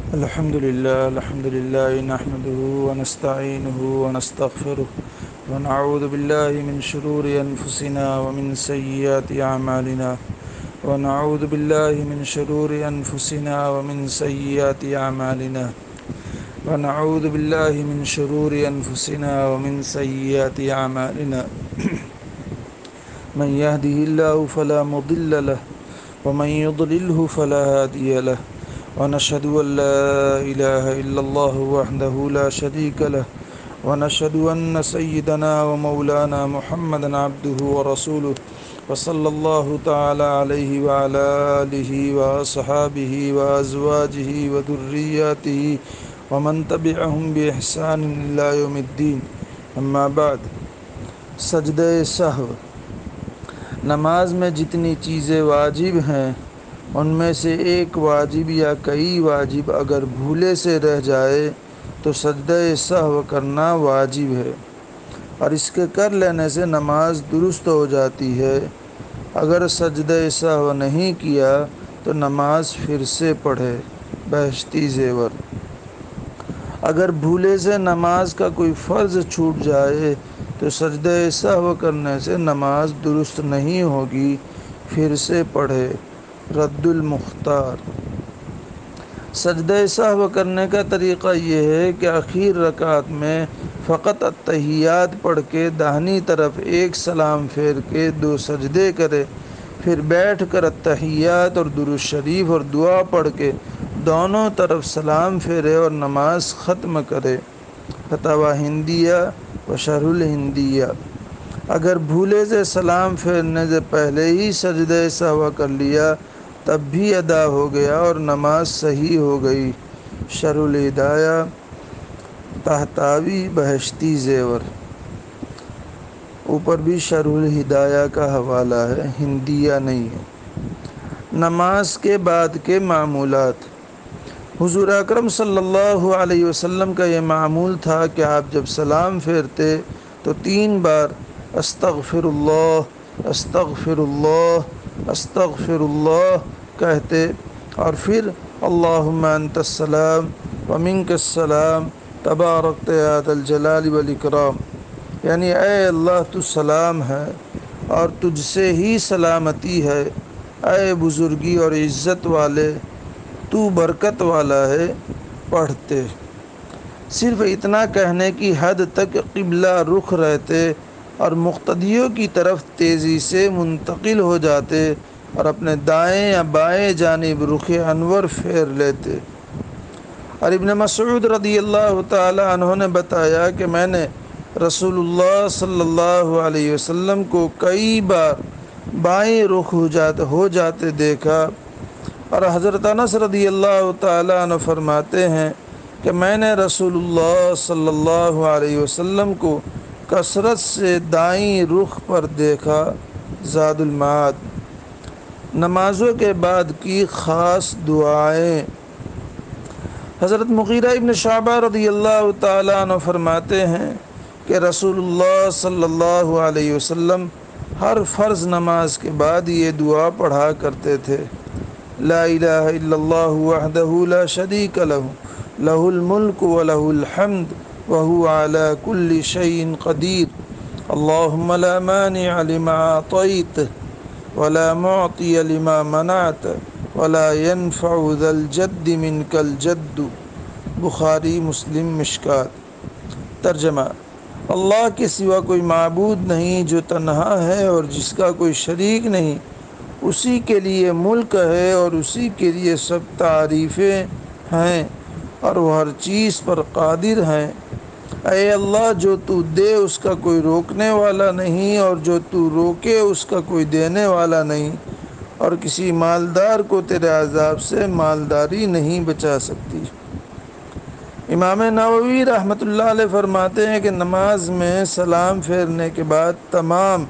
الحمد لله نحمده ونستعينه ونستغفره ونعوذ بالله من شرور أنفسنا ومن سيئات أعمالنا ونعوذ بالله من شرور أنفسنا ومن سيئات أعمالنا ونعوذ بالله من شرور أنفسنا ومن سيئات أعمالنا من يهده الله فلا مضل له ومن يضلله فلا هادي له ونشهد أن لا إله إلا الله وحده لا شريك له ونشهد أن سيدنا ومولانا محمدا عبده ورسوله وصلى الله تعالى عليه وعلى آله وأصحابه وأزواجه وذرياته ومن تبعهم بإحسان إلى يوم الدين اما بعد سجدہ سہو نماز میں جتنی چیزیں واجب ہیں ان میں سے ایک واجب یا کئی واجب اگر بھولے سے رہ جائے تو سجدہ سہو کرنا واجب ہے اور اس کے کر لینے سے نماز درست ہو جاتی ہے۔ اگر سجدہ سہو نہیں کیا تو نماز پھر سے پڑھے۔ بہشتی زیور۔ اگر بھولے سے نماز کا کوئی فرض چھوٹ جائے تو سجدہ سہو کرنے سے نماز درست نہیں ہوگی، پھر سے پڑھے۔ رد المختار۔ سجدہ سہو کرنے کا طریقہ یہ ہے کہ آخر رکعت میں فقط التحیات پڑھ کے داہنی طرف ایک سلام پھیر کے 2 سجدے کرے، پھر بیٹھ کر التحیات اور درود شریف اور دعا پڑھ کے دونوں طرف سلام پھیرے اور نماز ختم کرے۔ فتاوی ہندیہ و شرح الہندیہ۔ اگر بھولے سے سلام پھیرنے سے پہلے ہی سجدہ سہو کر لیا تب بھی ادا ہو گیا اور نماز صحیح ہو گئی۔ شرح الہدایہ طحطاوی بہشتی زیور۔ اوپر بھی شرح الہدایہ کا حوالہ ہے، ہندیہ نہیں ہے۔ نماز کے بعد کے معمولات۔ حضور اکرم صلی اللہ علیہ وسلم کا یہ معمول تھا کہ آپ جب سلام پھیرتے تو 3 بار استغفر اللہ استغفر اللہ استغفر اللہ کہتے اور پھر اللہم انت السلام ومنک السلام تبارکت یا ذا الجلال والاکرام، یعنی اے اللہ تو سلام ہے اور تجھ سے ہی سلامتی ہے، اے بزرگی اور عزت والے تو برکت والا ہے، پڑھتے۔ صرف اتنا کہنے کی حد تک قبلہ رخ رہتے اور مقتدیوں کی طرف تیزی سے منتقل ہو جاتے اور اپنے دائیں یا بائیں جانب رخ انور پھیر لیتے۔ اور ابن مسعود رضی اللہ تعالی عنہ نے بتایا کہ میں نے رسول اللہ صلی اللہ علیہ وسلم کو کئی بار بائیں رخ ہو جاتے دیکھا، اور حضرت انس رضی اللہ تعالی عنہ فرماتے ہیں کہ میں نے رسول اللہ صلی اللہ علیہ وسلم کو کثرت سے دائیں رخ پر دیکھا۔ زاد المعاد۔ نمازوں کے بعد کی خاص دعائیں۔ حضرت مغیرہ ابن شعبہ رضی اللہ تعالی عنہ فرماتے ہیں کہ رسول اللہ صلی اللہ علیہ وسلم ہر فرض نماز کے بعد یہ دعا پڑھا کرتے تھے: لا الہ الا اللہ وحدہ لا شریک لہ لہ الملک ولہ الحمد وہو علی کل شیء قدیر اللہم لا مانع لما اعطیت ولا معطی لما منعت ولا ينفع ذا الجد منک الجد۔ بخاری مسلم مشکات۔ ترجمہ: اللہ کے سوا کوئی معبود نہیں جو تنہا ہے اور جس کا کوئی شریک نہیں، اسی کے لیے ملک ہے اور اسی کے لیے سب تعریفیں ہیں اور وہ ہر چیز پر قادر ہیں۔ اے اللہ، جو تو دے اس کا کوئی روکنے والا نہیں اور جو تو روکے اس کا کوئی دینے والا نہیں، اور کسی مالدار کو تیرے عذاب سے مالداری نہیں بچا سکتی۔ امام نووی رحمۃ اللہ علیہ فرماتے ہیں کہ نماز میں سلام پھیرنے کے بعد تمام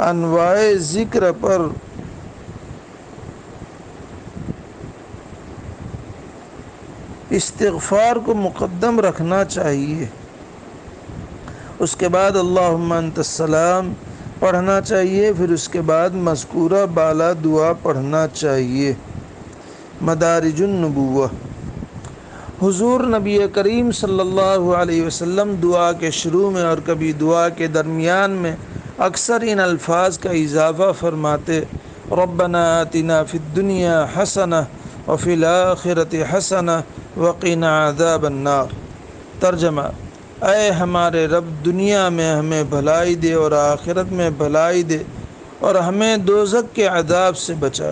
انواع ذکر پر استغفار کو مقدم رکھنا چاہیے۔ اس کے بعد اللہم انت السلام پڑھنا چاہیے، پھر اس کے بعد مذکورہ بالا دعا پڑھنا چاہیے۔ مدارج النبوہ۔ حضور نبی کریم صلی اللہ علیہ وسلم دعا کے شروع میں اور کبھی دعا کے درمیان میں اکثر ان الفاظ کا اضافہ فرماتے: ربنا آتنا فی الدنیا حسنہ وفی الآخرۃ حسنہ وقنا عذاب النار۔ ترجمہ: اے ہمارے رب، دنیا میں ہمیں بھلائی دے اور آخرت میں بھلائی دے اور ہمیں دوزخ کے عذاب سے بچا۔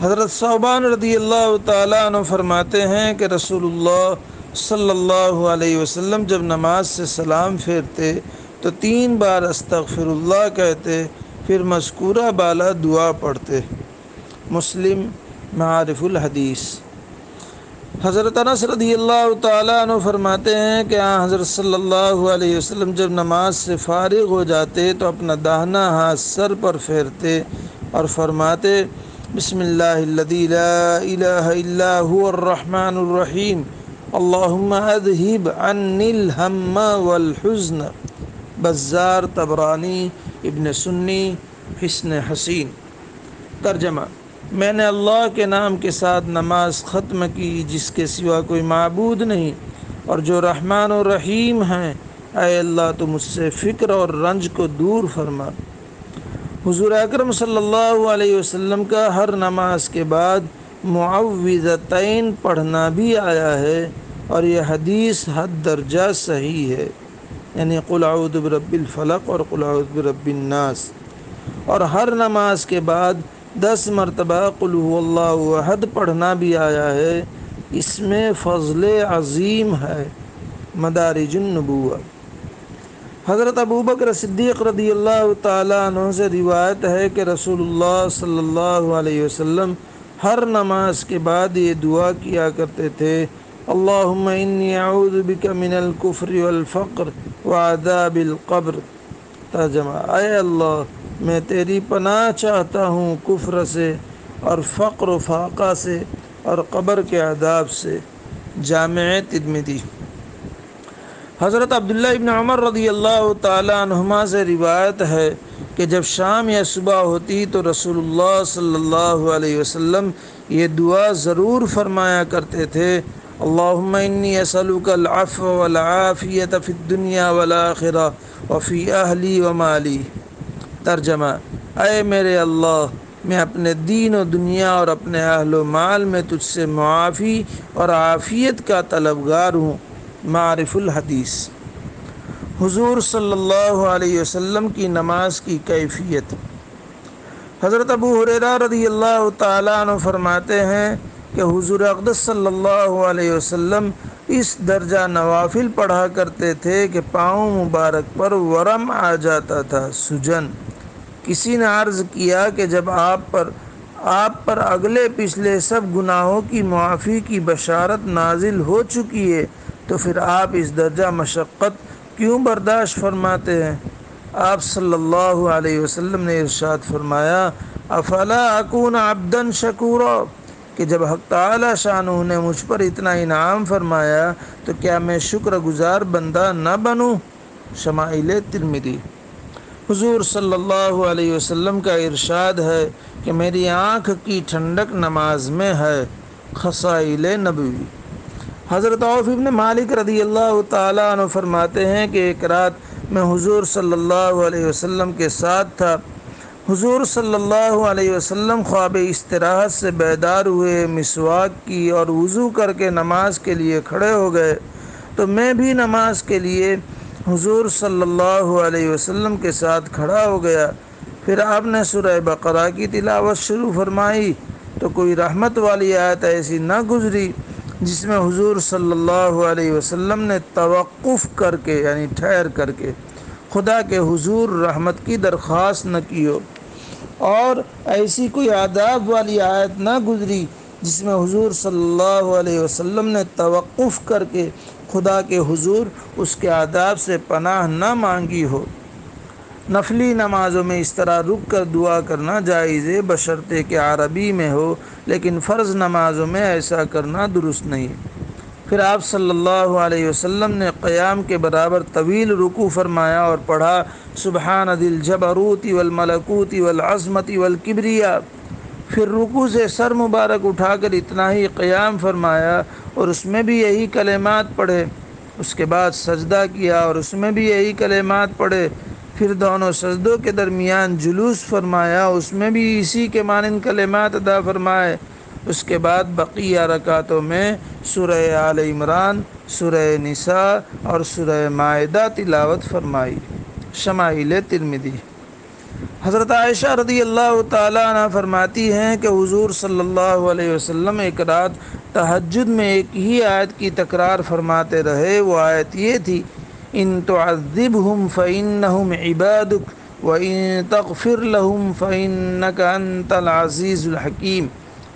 حضرت ثوبان رضی اللہ تعالیٰ عنہ فرماتے ہیں کہ رسول اللہ صلی اللہ علیہ وسلم جب نماز سے سلام پھیرتے تو 3 بار استغفر اللہ کہتے، پھر مذکورہ بالا دعا پڑھتے۔ مسلم معارف الحدیث۔ حضرت انس رضی اللہ تعالیٰ عنہ فرماتے ہیں کہ حضرت صلی اللہ علیہ وسلم جب نماز سے فارغ ہو جاتے تو اپنا داہنا ہاتھ سر پر پھیرتے اور فرماتے: بسم اللہ الذی لا الہ الا هو الرحمن الرحیم، اللہم اذہب عنی الہم والحزن۔ بزار، طبرانی، ابن سنی، حسن حسین۔ ترجمہ: میں نے اللہ کے نام کے ساتھ نماز ختم کی جس کے سوا کوئی معبود نہیں اور جو رحمان و رحیم ہیں۔ اے اللہ تو مجھ سے فکر اور رنج کو دور فرما۔ حضور اکرم صلی اللہ علیہ وسلم کا ہر نماز کے بعد معوذتین پڑھنا بھی آیا ہے اور یہ حدیث حد درجہ صحیح ہے، یعنی قل اعوذ برب الفلق اور قل اعوذ برب الناس، اور ہر نماز کے بعد 10 مرتبہ قل هو اللہ احد پڑھنا بھی آیا ہے۔ اس میں فضل عظیم ہے۔ مدارج النبوہ۔ حضرت ابوبکر صدیق رضی اللہ تعالیٰ عنہ سے روایت ہے کہ رسول اللہ صلی اللہ علیہ وسلم ہر نماز کے بعد یہ دعا کیا کرتے تھے: اللہم انی اعوذ بک من الکفر والفقر وعذاب القبر۔ ترجمہ: اے اللہ، میں تیری پناہ چاہتا ہوں کفر سے اور فقر و فاقہ سے اور قبر کے عذاب سے۔ جامع ترمذی۔ حضرت عبداللہ ابن عمر رضی اللہ تعالیٰ عنہما سے روایت ہے کہ جب شام یا صبح ہوتی تو رسول اللہ صلی اللہ علیہ وسلم یہ دعا ضرور فرمایا کرتے تھے: اللہم انی اسألک العفو والعافیۃ فی الدنیا والآخرہ وفی اہلی ومالی۔ ترجمہ: اے میرے اللہ، میں اپنے دین و دنیا اور اپنے اہل و مال میں تجھ سے معافی اور عافیت کا طلبگار ہوں۔ معارف الحدیث۔ حضور صلی اللہ علیہ وسلم کی نماز کی کیفیت۔ حضرت ابو ہریرہ رضی اللہ تعالیٰ عنہ فرماتے ہیں کہ حضور اقدس صلی اللہ علیہ وسلم اس درجہ نوافل پڑھا کرتے تھے کہ پاؤں مبارک پر ورم آ جاتا تھا، سجن۔ کسی نے عرض کیا کہ جب آپ پر اگلے پچھلے سب گناہوں کی معافی کی بشارت نازل ہو چکی ہے تو پھر آپ اس درجہ مشقت کیوں برداشت فرماتے ہیں؟ آپ صلی اللہ علیہ وسلم نے ارشاد فرمایا: افلا اکون عبدا شکورا، کہ جب حق تعالی شانہ نے مجھ پر اتنا انعام فرمایا تو کیا میں شکر گزار بندہ نہ بنوں؟ شمائل ترمذی۔ حضور صلی اللہ علیہ وسلم کا ارشاد ہے کہ میری آنکھ کی ٹھنڈک نماز میں ہے۔ خصائل نبوی۔ حضرت عوف بن مالک رضی اللہ تعالیٰ عنہ فرماتے ہیں کہ ایک رات میں حضور صلی اللہ علیہ وسلم کے ساتھ تھا۔ حضور صلی اللہ علیہ وسلم خواب استراحت سے بیدار ہوئے، مسواک کی اور وضو کر کے نماز کے لیے کھڑے ہو گئے تو میں بھی نماز کے لیے حضور صلی اللہ علیہ وسلم کے ساتھ کھڑا ہو گیا۔ پھر آپ نے سورہ بقرہ کی تلاوت شروع فرمائی تو کوئی رحمت والی آیت ایسی نہ گزری جس میں حضور صلی اللہ علیہ وسلم نے توقف کر کے، یعنی ٹھہر کر کے، خدا کے حضور رحمت کی درخواست نہ کی ہو، اور ایسی کوئی عذاب والی آیت نہ گزری جس میں حضور صلی اللہ علیہ وسلم نے توقف کر کے خدا کے حضور اس کے عذاب سے پناہ نہ مانگی ہو۔ نفلی نمازوں میں اس طرح رک کر دعا کرنا جائز ہے بشرطے کہ عربی میں ہو، لیکن فرض نمازوں میں ایسا کرنا درست نہیں۔ پھر آپ صلی اللہ علیہ وسلم نے قیام کے برابر طویل رکوع فرمایا اور پڑھا: سبحان ذی الجبروت والملکوت والعظمت والکبریاء۔ پھر رکوع سے سر مبارک اٹھا کر اتنا ہی قیام فرمایا اور اس میں بھی یہی کلمات پڑھے، اس کے بعد سجدہ کیا اور اس میں بھی یہی کلمات پڑھے، پھر دونوں سجدوں کے درمیان جلوس فرمایا، اس میں بھی اسی کے مانند کلمات ادا فرمائے، اس کے بعد بقیہ رکعتوں میں سورہ آل عمران، سورہ نساء اور سورہ مائدہ تلاوت فرمائی۔ شمائل ترمذی۔ حضرت عائشہ رضی اللہ تعالیٰ عنہ فرماتی ہیں کہ حضور صلی اللہ علیہ وسلم ایک رات تہجد میں ایک ہی آیت کی تکرار فرماتے رہے، وہ آیت یہ تھی: ان تعذبہم فإنہم عبادک وإن تغفر لہم فإنک انت العزیز الحکیم۔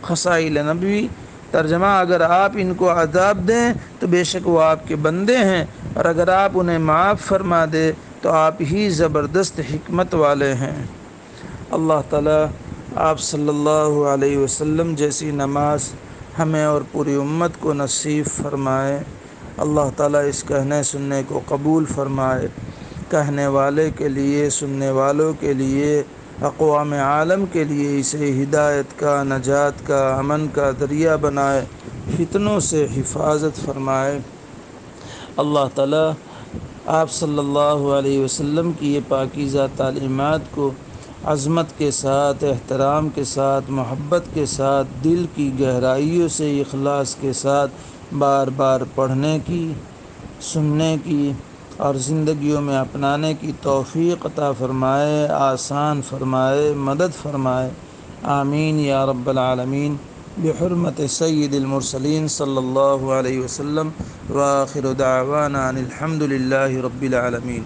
خصائل نبوی۔ ترجمہ: اگر آپ ان کو عذاب دیں تو بے شک وہ آپ کے بندے ہیں، اور اگر آپ انہیں معاف فرما دیں تو آپ ہی زبردست حکمت والے ہیں۔ اللہ تعالیٰ آپ صلی اللہ علیہ وسلم جیسی نماز ہمیں اور پوری امت کو نصیب فرمائے۔ اللہ تعالیٰ اس کہنے سننے کو قبول فرمائے، کہنے والے کے لیے، سننے والوں کے لیے، اقوام عالم کے لیے اسے ہدایت کا، نجات کا، امن کا ذریعہ بنائے، فتنوں سے حفاظت فرمائے۔ اللہ تعالیٰ آپ صلی اللہ علیہ وسلم کی یہ پاکیزہ تعلیمات کو عظمت کے ساتھ، احترام کے ساتھ، محبت کے ساتھ، دل کی گہرائیوں سے اخلاص کے ساتھ بار بار پڑھنے کی، سننے کی اور زندگیوں میں اپنانے کی توفیق عطا فرمائے، آسان فرمائے، مدد فرمائے۔ آمین یا رب العالمین، بحرمت سید المرسلین صلی اللہ علیہ وسلم، وآخر دعوانا ان الحمد للہ رب العالمین۔